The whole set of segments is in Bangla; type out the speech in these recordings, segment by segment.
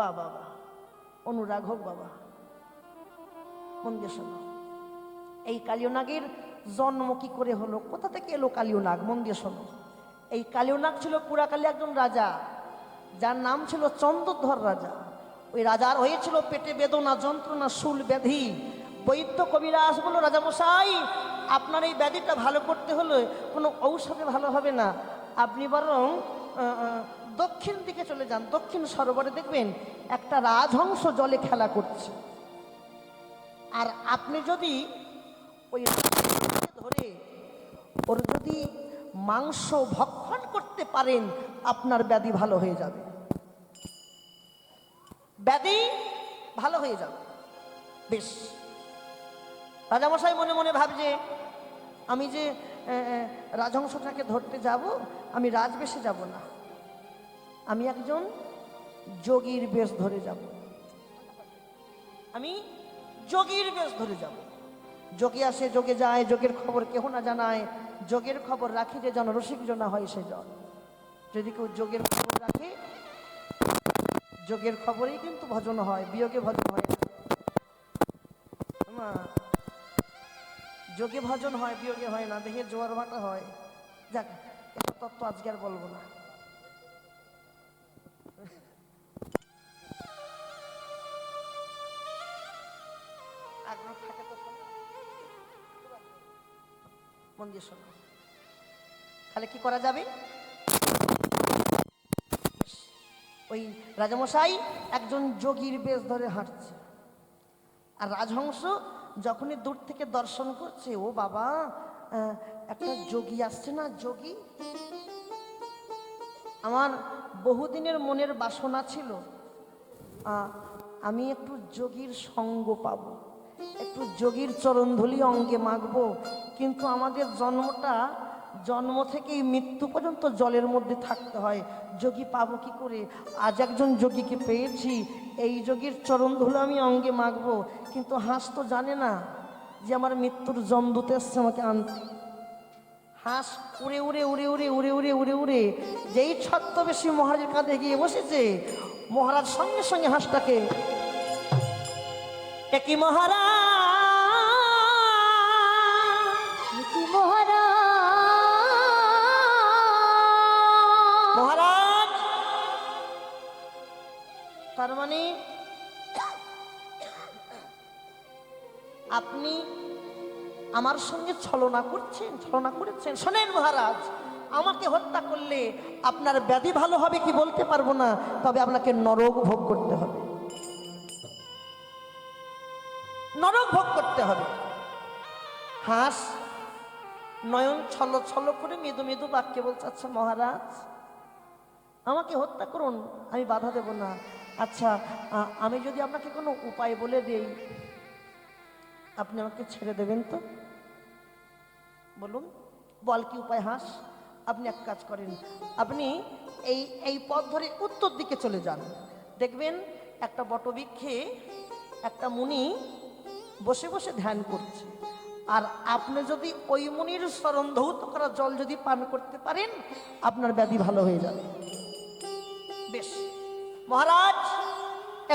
বাবা অনুরাগ হোক বাবা। মন দিয়ে শোনো, এই কালীয় নাগের জন্ম কি করে হলো, কোথা থেকে এলো কালীয় নাগ? মন দিয়ে শোনো, এই কালীয় নাগ ছিল পুরাকালে একজন রাজা, যার নাম ছিল চন্দ্রধর রাজা। ওই রাজার হয়েছিল পেটে বেদনা, যন্ত্রণা, শূল ব্যাধি। বৈদ্য কবিরাজ বলল, রাজামশাই আপনার এই ব্যাধিটা ভালো করতে হলে কোনো ঔষধে ভালো হবে না, আপনি বরং দক্ষিণ দিকে চলে যান, দক্ষিণ সরোবরে দেখবেন একটা রাজহংস জলে খেলা করছে, আর আপনি যদি ওই ধরে ওর যদি মাংস ভক্ষণ করতে পারেন আপনার ব্যাধি ভালো হয়ে যাবে, ব্যাধি ভালো হয়ে যাবে। বেশ, রাজামশাই মনে মনে ভাবছে, আমি যে রাজহংসটাকে ধরতে যাব, আমি রাজবেশে যাব না, আমি একজন যোগীর বেশ ধরে যাব, আমি যোগীর বেশ ধরে যাব। যোগী আসে, যোগে যায়, যোগের খবর কেহ না জানায়, যোগের খবর রাখি যে জন রসিক জনা হয় সে জন। যদি কেউ যোগের খবর রাখে, যোগের খবরেই কিন্তু ভজন হয়, বিয়োগে ভজন হয় না। যোগে ভজন হয়, বিয়োগে হয় না, দেহের জোয়ার ভাটা হয়। যাক, এটা তত্ত্ব আজকে আর বলবো না। আগ্রহ থাকে তো মন দিয়ে শোনো, তাহলে কি করা যাবে? ওই রাজামশাই একজন যোগীর বেশ ধরে হাঁটছে, আর রাজহংস যখনই দূর থেকে দর্শন করছে, ও বাবা একটা যোগী আসছে না, যোগী। আমার বহুদিনের মনের বাসনা ছিল আমি একটু যোগীর সঙ্গ পাব, একটু যোগীর চরণধুলি অঙ্গে মাখবো, কিন্তু আমাদের জন্ম থেকেই মৃত্যু পর্যন্ত জলের মধ্যে থাকতে হয়, যোগী পাবো কি করে? আজ একজন যোগীকে পেয়েছি, এই যোগীর চরণধুলি আমি অঙ্গে মাখবো, কিন্তু হাঁস তো জানে না যে আমার মৃত্যুর জমদূত এসছে আমাকে আনতে। হাঁস উড়ে উড়ে উড়ে উড়ে উড়ে উড়ে উড়ে উড়ে যেই ছদ্মবেশী মহারাজের কাঁধে গিয়ে বসেছে, মহারাজ সঙ্গে সঙ্গে হাঁসটাকে, একই মহারাজ, তার মানে আপনি আমার সঙ্গে ছলনা করেছেন। শোনেন মহারাজ, আমাকে হত্যা করলে আপনার ব্যাধি ভালো হবে কি বলতে পারবো না, তবে আপনাকে নরক ভোগ করতে হবে, নরক ভোগ করতে হবে। হাঁস নয়ন ছল ছল করে মৃদু মৃদু বাক্যে বলছে, আচ্ছা মহারাজ আমাকে হত্যা করুন, আমি বাধা দেব না। আচ্ছা আমি যদি আপনাকে কোনো উপায় বলে দেই, আপনি আমাকে ছেড়ে দেবেন তো? বলুন, বল কি উপায় হাঁস? আপনি এক কাজ করেন, আপনি এই পথ ধরে উত্তর দিকে চলে যান, দেখবেন একটা বটবৃক্ষে একটা মুনি বসে বসে ধ্যান করছে, আর আপনি যদি ওই মুনির শরণ ধৌত করা জল যদি পান করতে পারেন, আপনার ব্যাধি ভালো হয়ে যাবে। বেশ, মহারাজ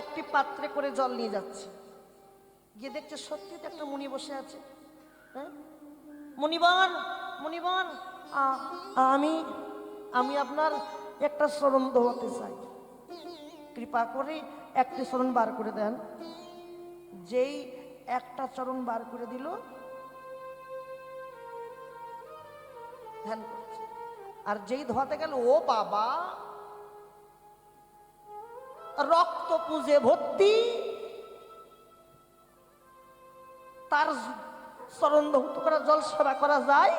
একটি পাত্রে করে জল নিয়ে যাচ্ছে, গিয়ে দেখছে সত্যি তো একটা মুনি বসে আছে। হ্যাঁ, মুনিবর মুনিবর, আমি আপনার একটা শরণ ধোয়াতে চাই, কৃপা করে একটি শরণ বার করে দেন। যেই একটা চরণ বার করে দিল, ধ্যান করছে, আর যেই ধোয়াতে গেল, ও বাবা রক্ত পুজে ভর্তি, তার চরণ ধৌত করা জল সেবা করা যায়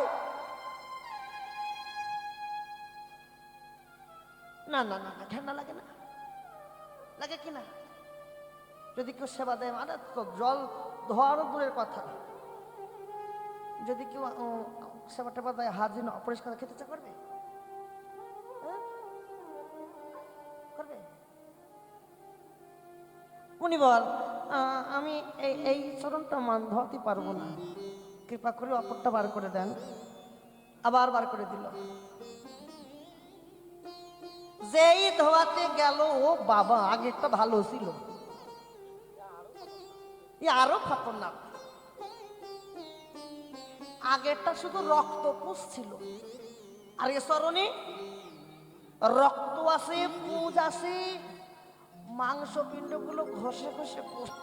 না? না না না, ঘেন্না লাগে না? লাগে কি না? যদি কেউ সেবা দেয়, মানে তো জল ধোয়ারও দূরের কথা, যদি কেউ সেবা টেবা দেয়, হাত যেন অপরিষ্কার, খেতে ইচ্ছা করবে? করবে? উনি বল, আমি এই চরণটা মান ধোয়াতে পারবো না, কৃপা করে অপরটা বার করে দেন। আবার বার করে দিল, যেই ধোয়াতে গেল, ও বাবা, আগেরটা ভালো ছিল, আরো খতরনাক। আগেরটা শুধু রক্ত পুষছিল, আর এ চরণে রক্ত আছে, পুঁজ আছে, মাংস পিণ্ডগুলো ঘষে ঘষে পড়ছে,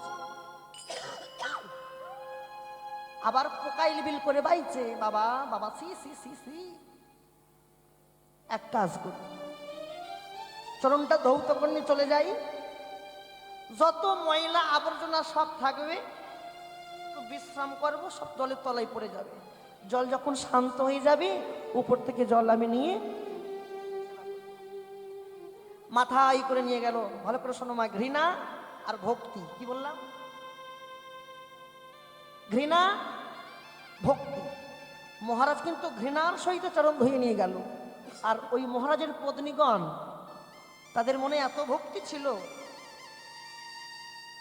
আবার পোকাইল বিল করে বাইছে। বাবা বাবা, সি সি সি সি। এক কাজ করি, চরণটা ধৌত করে চলে যাই, যত ময়লা আবর্জনা সব থাকবে, একটু বিশ্রাম করবো, সব জলের তলায় পড়ে যাবে। জল যখন শান্ত হয়ে যাবে, উপর থেকে জল আমি নিয়ে মাথায় করে নিয়ে গেল। ভালো করে শোনো মা, ঘৃণা আর ভক্তি, কি বললাম? ঘৃণা ভক্তি। মহারাজ কিন্তু ঘৃণার সহিত চরণ ধুয়ে নিয়ে গেল। আর ওই মহারাজের পত্নীগণ, তাদের মনে এত ভক্তি ছিল,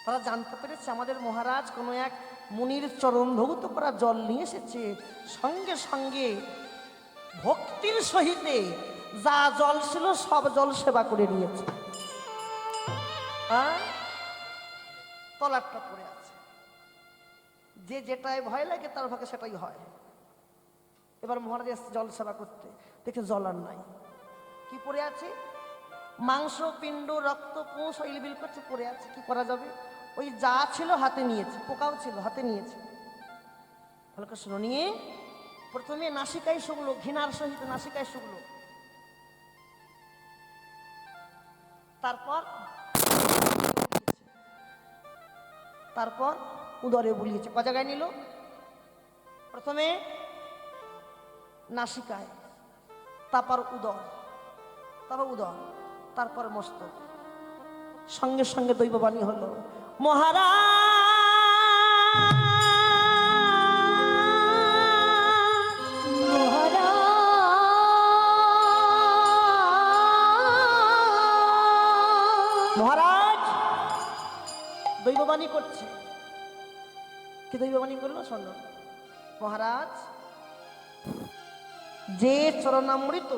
তারা জানতে পেরেছে আমাদের মহারাজ কোনো এক মুনির চরণ ধৌত করা জল নিয়ে এসেছে। সঙ্গে সঙ্গে ভক্তির সহিতে যা জল ছিল সব জল সেবা করে নিয়েছে। তলারটা পড়ে আছে, যে যেটাই ভয় লাগে তার ভাগে সেটাই হয়। এবার মহারাজ এসছে জল সেবা করতে, দেখে জল আর নাই। কি পড়ে আছে? মাংস পিণ্ড, রক্ত, পুঁজ ইলবিল করছে, পড়ে আছে। কি করা যাবে? ওই যা ছিল হাতে নিয়েছে, পোকাও ছিল হাতে নিয়েছে। ভালো করে শুনো, নিয়ে প্রথমে নাসিকায় শুকলো, ঘৃণার সহিত নাসিকায় শুকলো, তারপর উদরে বুলিয়েছে। ক জায়গায় নিল? প্রথমে নাসিকায়, তারপর উদর, তারপর মস্তক। সঙ্গে সঙ্গে দৈববাণী হলো, মহারাজ দৈববাণী করছে। কি দৈববাণী করলো? শোনো, মহারাজ, যে চরণামৃত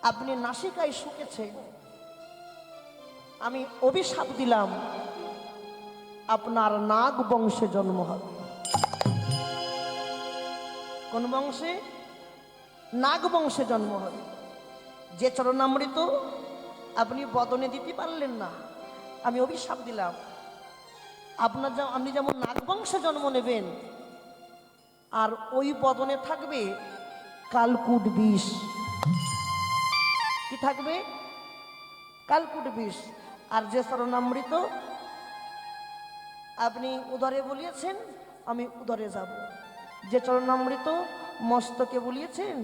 আপনি নাসিকায় শুকেছে, আমি অভিশাপ দিলাম আপনার নাগ বংশে জন্ম হবে। কোন বংশে? নাগ বংশে জন্ম হবে। যে চরণামৃত আপনি বদনে দিতে পারলেন না, আমি অভিশাপ দিলাম আপনি যেমন নাগ বংশে জন্ম নেবেন, আর ওই বদনে থাকবে কালকুট বিষ। কি থাকবে? কালকুট বিষ। আর যে চরণামৃত আপনি উদরে বলিয়েছেন, আমি উদরে যাব। যে চরণামৃত মস্তকে বলিয়েছেন,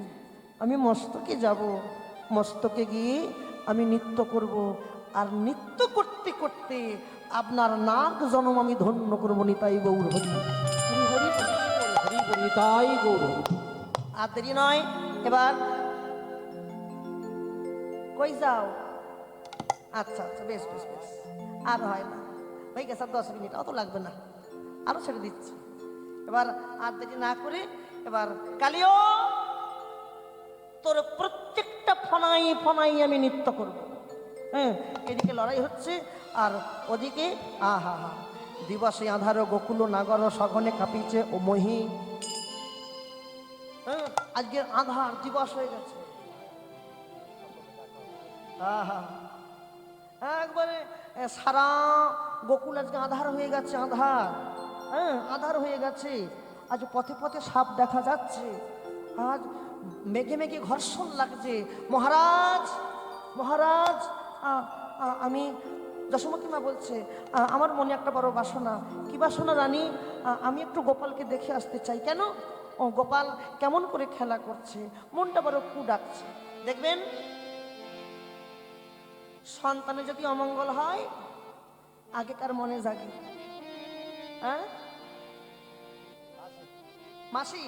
আমি মস্তকে যাব। মস্তকে গিয়ে আমি নৃত্য করব, আর নৃত্য করতে করতে আপনার নাগ জন্ম আমি ধন্য করবো। নিতাই গৌর হরি হরি হরি, নিতাই গৌর। আর দেরি নয়, এবার কই যাও? আচ্ছা আচ্ছা, বেশ বেশ বেশ, আর হয় না, হয়ে গেছে 10 মিনিট, অত লাগবে না, আরো ছেড়ে দিচ্ছি। এবার আর দেরি না করে, এবার কালিও তোর প্রত্যেকটা ফনাই ফনাই আমি নৃত্য করব। হ্যাঁ, এদিকে লড়াই হচ্ছে, আর ওদিকে আহা হা, দিবসে আধার গোকুল নাগর সঘনে কাঁপিছে ও মহি। হ্যাঁ, আজকে আধার দিবস হয়ে গেছে। আহা, একবারে সারা গোকুল আজকে আধার হয়ে গেছে, আধার। হ্যাঁ, আধার হয়ে গেছে। আজ পথে পথে সাপ দেখা যাচ্ছে, আজ মেঘে মেঘে ঘর্ষণ লাগছে। মহারাজ মহারাজ, আমি যশোমতী মা বলছে, আমার মনে একটা বড় বাসনা। কি বাসনা রানী? আমি একটু গোপালকে দেখে আসতে চাই। কেন? ও গোপাল কেমন করে খেলা করছে, মনটা বড় কু ডাকছে। দেখবেন, সন্তানে যদি অমঙ্গল হয়, আগেকার মনে জাগে। হ্যাঁ মাসি,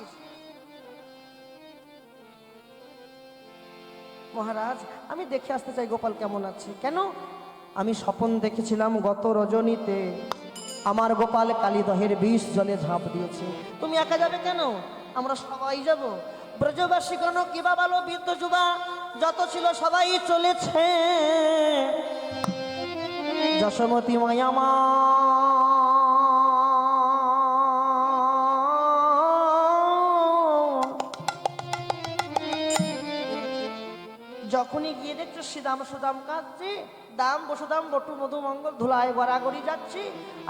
মহারাজ আমি দেখে আসতে চাই গোপাল কেমন আছে। কেন? আমি স্বপন দেখেছিলাম গত রজনীতে আমার গোপাল কালীদহের বিষ জলে ঝাঁপ দিয়েছে। তুমি একা যাবে কেন? আমরা সবাই যাব। ব্রজবাসীগণ কিবা বলো, বৃদ্ধ যুবা যত ছিল সবাই চলেছে, যশোমতী মায়া মা যখনই গিয়ে দেখছো শ্রীদাম সুদাম কাঁদছে, দাম বসুদাম বটু মধু মঙ্গল ধুলায় গড়াগড়ি যাচ্ছি,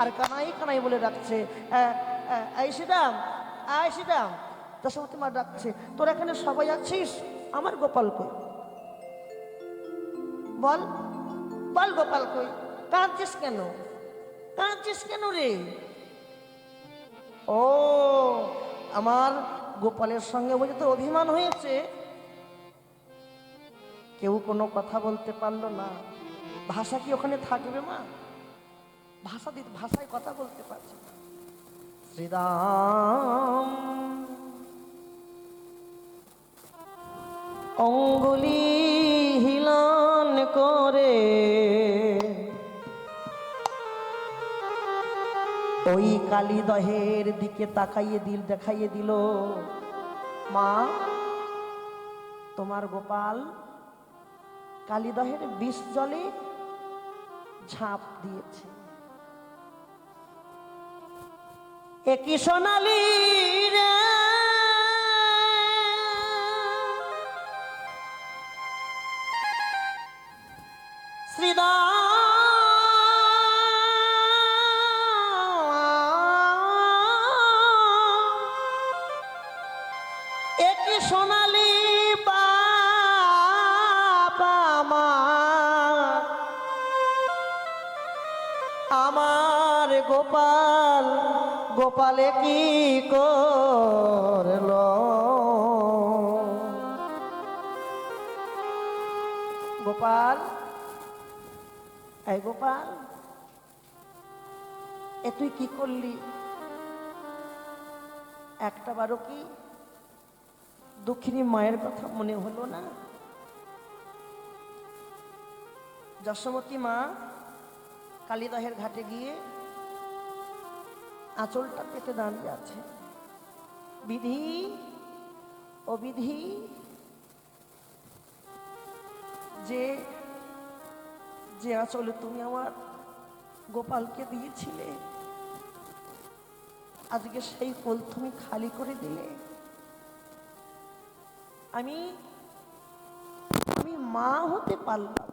আর কানাই কানাই বলে ডাকছে, এই শ্রীদাম, আয় শ্রীদাম। যশোমতী মা ডাকছে, তোর এখানে সবাই আছিস, আমার গোপাল কই? বল বল গোপাল কই? কাঁদছিস কেন? কাঁদছিস কেন রে? ও, আমার গোপালের সঙ্গে বুঝে তো অভিমান হয়েছে। কেউ কোনো কথা বলতে পারলো না। ভাষা কি ওখানে থাকবে মা? ভাষায় কথা বলতে পারছে না। শ্রীরাম অঙ্গুলি হিলন করে ওই কালীদহের দিকে দেখাইয়ে দিল, মা তোমার গোপাল কালীদহের বিষ জলে ঝাঁপ দিয়েছে। একই সোনালি রে শ্রীদাম, একই সোনালি আমার গোপাল, গোপালে কি করল? গোপাল, এই গোপাল, এ তুই কি করলি? একটা বারো কি দুঃখিনী মায়ের কথা মনে হলো না? যশোমতী মা কালীদহের ঘাটে গিয়ে আঁচলটা পেতে দাঁড়িয়ে আছে। বিধি, ও বিধি, যে যে আঁচলে তুমি আমার গোপালকে দিয়েছিলে, আজকে সেই কোল তুমি খালি করে দিলে। আমি আমি মা হতে পারলাম,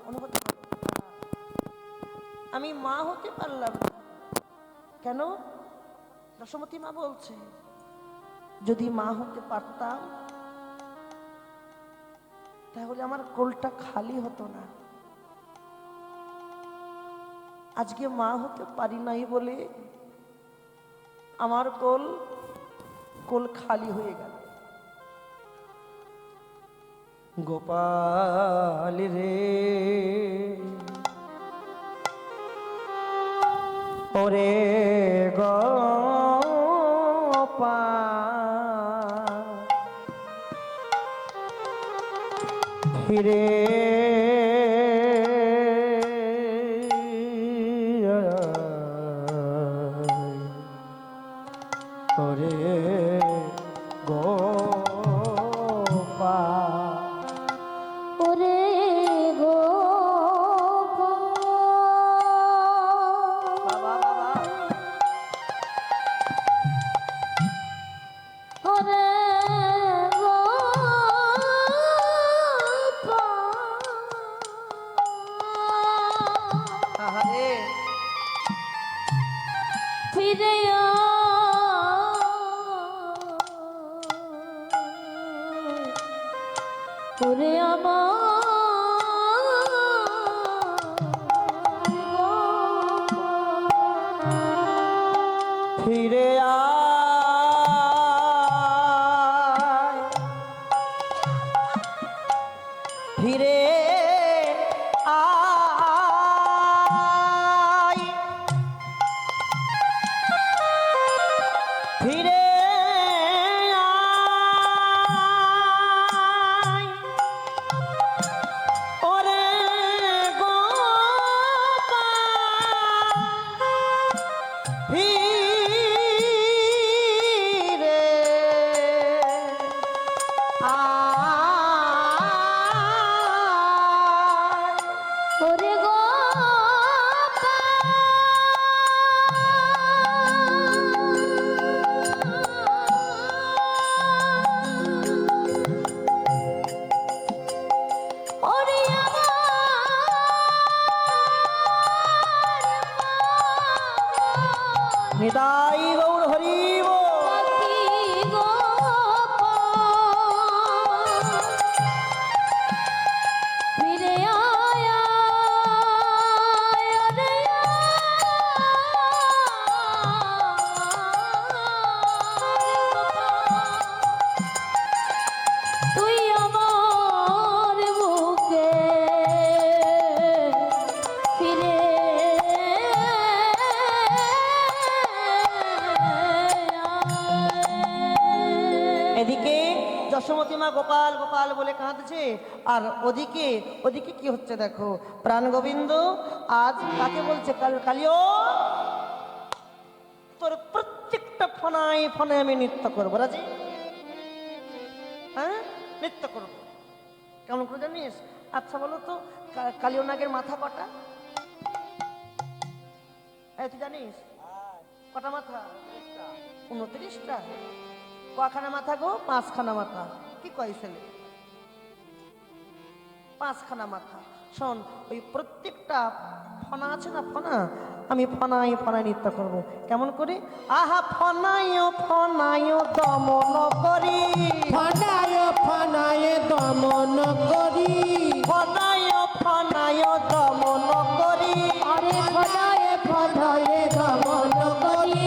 অনুভূতি করো, আমি মা হতে পারলাম কেন? যশোমতী মা বলছে, যদি মা হতে পারতাম তাহলে আমার কোলটা খালি হতো না। আজকে মা হতে পারি নাই বলে আমার কোল খালি হয়ে গেল। গোপাল রে, ওরে গোপাল, ফিরে ওরে গোপাল, ওরে গোপাল, ওরে গোপাল, ফিরে ওরে আমার ফিরে আয়, ফিরে আয়, ফিরে আয়, ওরে গোপাল, ফিরে আয়। গোপাল গোপাল বলে কাঁদছে, আর ওদিকে ওদিকে কি হচ্ছে দেখো। প্রাণ গোবিন্দ আজ কাকে বলছে? কালিও, তোর প্রত্যেকটা ফনায় ফনায় আমি নৃত্য করবো, রাজি? হ্যাঁ, নৃত্য করবো। কেমন করে জানিস? আচ্ছা বলো তো, কালিও নাগের মাথা কটা? তুই জানিস কটা মাথা? 29টা। কখানা মাথা গো? 5খানা মাথা। কি কয় ছেলে? 5খানা মাথা। শোন, ওই প্রত্যেকটা ফনা আছে না, ফনা, আমি ফনায় ফনায় নৃত্য করব। কেমন করে? আহা ফনায় ফনায় দমন করি, ফনায় ফনায় দমন করি, ফনায় ফনায় দমন করি, আরে ফনায়ে ফনায়ে দমন করি,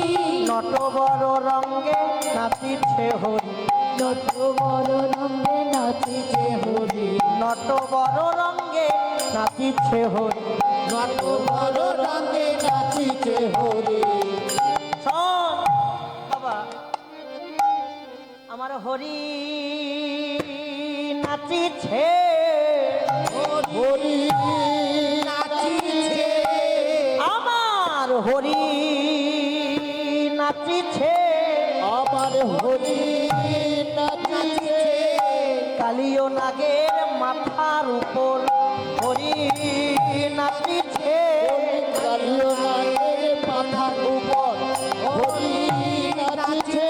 নটবর রঙ্গে নাচিছে হরি, নটবর রঙে নাচিছে হরি, নটবর রঙ্গে নাচিছে হরি। নট বড় রঙে নাচিছে হরি। শোন বাবা, আমার হরি নাচিছে, হরি নাচিছে, আমার হরি নাচিছে, আমার হরি নাচিছে, কালিও নাগের মাথার উপর হরি নাচিছে, কালিও নাগের মাথার উপর হরি নাচিছে,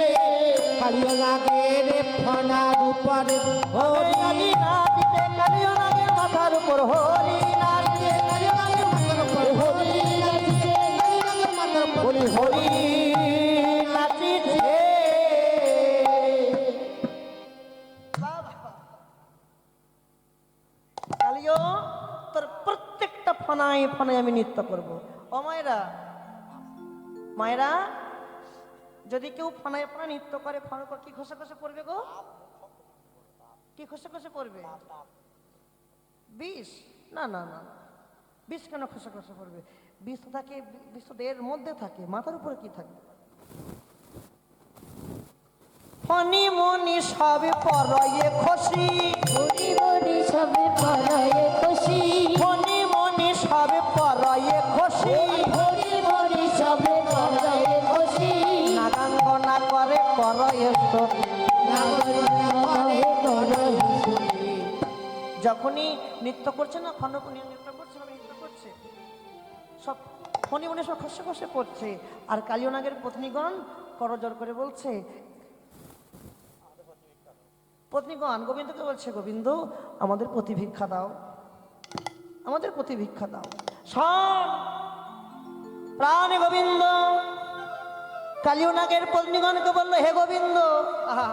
কালিও নাগের ফনার উপর হরি হরি নাচিছে, কালিও নাগের মাথার উপর হরি নাচিছে, কালিও নাগের মাথার উপর হরি নাচিছে, কালিও নাগের মাথার উপর হরি হরি নাচিছে। কালিও, তোর প্রত্যেকটা ফনায় ফনায় আমি নৃত্য করব। ও মায়েরা, মায়েরা, যদি কেউ ফনায় ফনায় নৃত্য করে, ফনার উপর কি খসে খসে পড়বে গো? কি খসে খসে পড়বে? বিষ? না না না, বিষ কেন খসে খসে পড়বে? বিষ তো থাকে, বিষ তো দেহের মধ্যে থাকে, মাথার উপরে কি থাকবে? ফনি মনি সবে পরয়ে খসি, হরি হরি সবে ফনায়ে খুশি, ফনি মনি সবে পরয়ে খসি, হরি হরি সবে ফনায়ে খুশি, নাগাঙ্গনা করে করয়ে সখী। নাগরে করহি সুখী, যখনই নৃত্য করছে না, ফনফনি নৃত্য করছে, সবাই নৃত্য করছে, সব ফনি মনি সব খসে খসে পড়ছে। আর কালিও নাগের পত্নীগণ করজোর করে বলছে, পত্নীগণ গোবিন্দকে বলছে, গোবিন্দ আমাদের প্রতি ভিক্ষা দাও, আমাদের প্রতি ভিক্ষা দাও। শোন প্রাণে গোবিন্দ কালিও নাগের পত্নীগণকে বললো, হে গোবিন্দ, আহা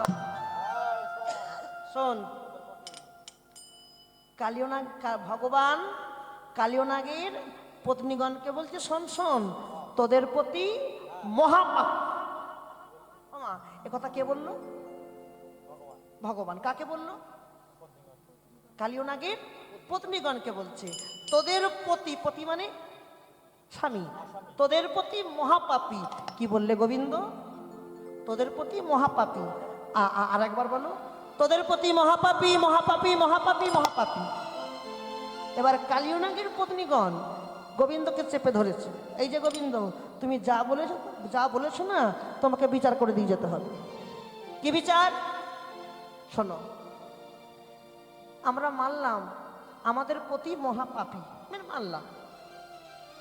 শোন, কালিও নাগ, ভগবান কালিও নাগের পত্নীগণকে বলছে, শোন শোন, তোদের প্রতি মহাপাপ। ওমা, এ কথা কে বললো? ভগবান। কাকে বললো? কালিও নাগের পত্নীগণকে বলছে, তোদের প্রতি, প্রতি মানে স্বামী, তোদের প্রতি মহাপাপী। কি বললে গোবিন্দ? তোদের প্রতি মহাপাপী। আর একবার বলো, তোদের প্রতি মহাপাপী মহাপাপী মহাপাপী মহাপাপী। এবার কালিও নাগের পত্নীগণ গোবিন্দকে চেপে ধরেছে, এই যে গোবিন্দ, তুমি যা বলেছো না, তোমাকে বিচার করে দিয়ে যেতে হবে। কি বিচার? শোনো, আমরা মানলাম আমাদের প্রতি মহাপাপী, মানলাম,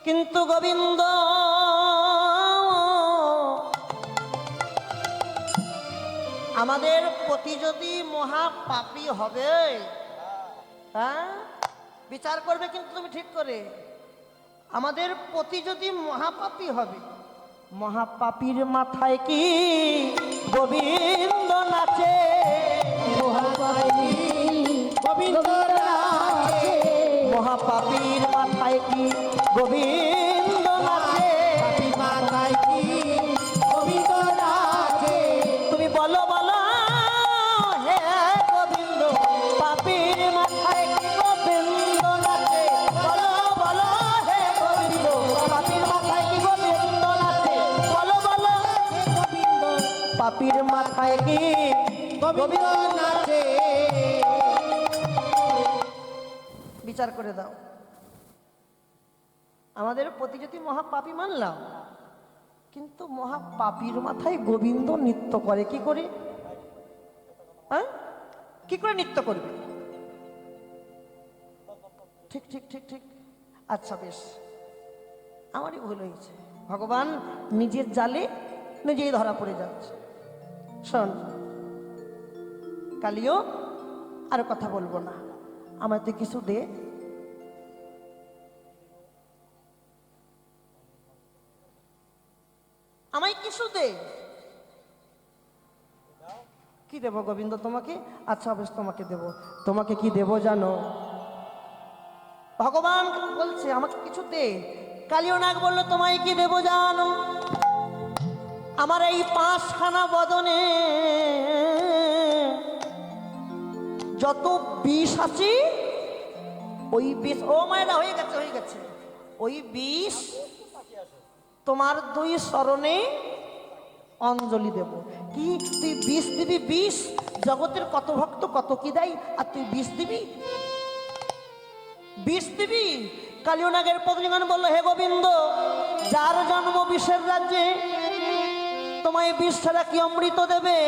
কিন্তু গোবিন্দ আমাদের প্রতি যদি মহাপাপী হবে, হ্যাঁ বিচার করবে কিন্তু তুমি ঠিক করে, আমাদের প্রতি যদি মহাপাপী হবে, মহাপাপীর মাথায় কি গোবিন্দ নাচে, মহাপাপী গোবিন্দ নাচে, মহাপাপীর মাথায় কি গোবিন্দ নাচে, পাপী মাথায় কি গোবিন্দ নাচে, তুমি বলো বলো হে গোবিন্দ, পাপীর মাথায় কি গোবিন্দ নাচে, বলো বলো হে গোবিন্দ, পাপীর মাথায় কি গোবিন্দ নাচে, বলো বলো গোবিন্দ পাপীর মাথায় কি গোবিন্দ নাচে, বিচার করে দাও। আমাদের প্রতি যদি মহাপাপী মানলাম, কিন্তু মহাপাপীর মাথায় গোবিন্দ নৃত্য করে কি করে? হ্যাঁ, কি করে নৃত্য করবে? ঠিক ঠিক ঠিক ঠিক। আচ্ছা বেশ, আমারই ভুল হয়েছে। ভগবান নিজের জালে নিজেই ধরা পড়ে যাচ্ছে। শোন কালিও, আর কথা বলবো না, আমায় তুই কিছু দে। আমায় কিছু দে। কি দেব গোবিন্দ তোমাকে? আচ্ছা বেশ, তোমাকে দেব। তোমাকে কি দেব জানো? ভগবান বলছে আমাকে কিছু দে। কালিও নাগ বললো তোমায় কি দেব জানো? আমার এই 5খানা বদনে যত বিষ আছে, ওই বিষ, ও মায়েরা হয়ে গেছে হয়ে গেছে, ওই বিষ তোমার 2 চরণে অঞ্জলি দেব। কি তুই বিষ দিবি? বিষ জগতের কত ভক্ত কত কি দেয়, আর তুই বিষ দিবি? বিষ দিবি? কালিও নাগের পত্নীগণ বললো হে গোবিন্দ, যার জন্ম বিষের রাজ্যে, তোমায় বিষ ছাড়া কি অমৃত দেবে?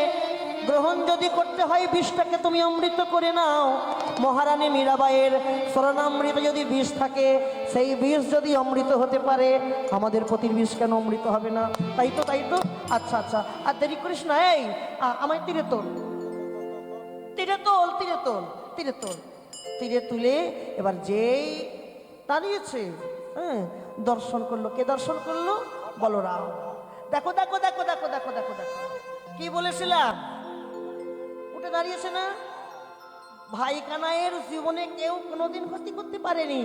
গ্রহণ যদি করতে হয় বিষটাকে তুমি অমৃত করে নাও। মহারানী মীরাবাইয়ের স্বর্ণামৃত যদি বিষ থাকে, সেই বিষ যদি অমৃত হতে পারে, আমাদের পতির বিষ কেন অমৃত হবে না? তাই তো তাই তো। আচ্ছা আচ্ছা, আর দেরি করিস না, এই আমায় তীরে তোল, তীরে তোল, তীরে তোল, তীরে তোল। তীরে তুলে এবার যেই দাঁড়িয়েছে, হ্যাঁ, দর্শন করলো। কে দর্শন করলো? বলরাম। দেখো দেখো দেখো দেখো দেখো দেখো দেখো, কি বলেছিলাম? উঠে দাঁড়িয়েছে না? ভাই কানাইয়ের জীবনে কেউ কোনোদিন ক্ষতি করতে পারেনি,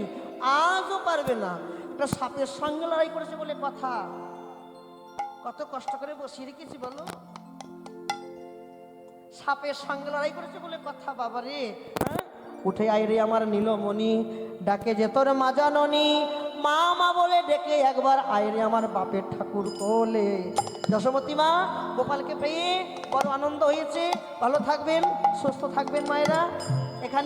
আজও পারবে না। একটা সাপের সঙ্গে লড়াই করেছে বলে কথা। কত কষ্ট করে বসিয়ে রেখেছি বলো। সাপের সঙ্গে লড়াই করেছে বলে কথা। বাবারে, হ্যাঁ, উঠে আয় রে আমার নীলমণি, ডাকে যে তোর মাজাননি, মা মা বলে ডেকে একবার আয় রে আমার বাপের ঠাকুর কোলে। যশোমতী মা গোপালকে পেয়ে বড় আনন্দ হয়েছে। ভালো থাকবেন, সুস্থ থাকবেন মায়েরা। এখানে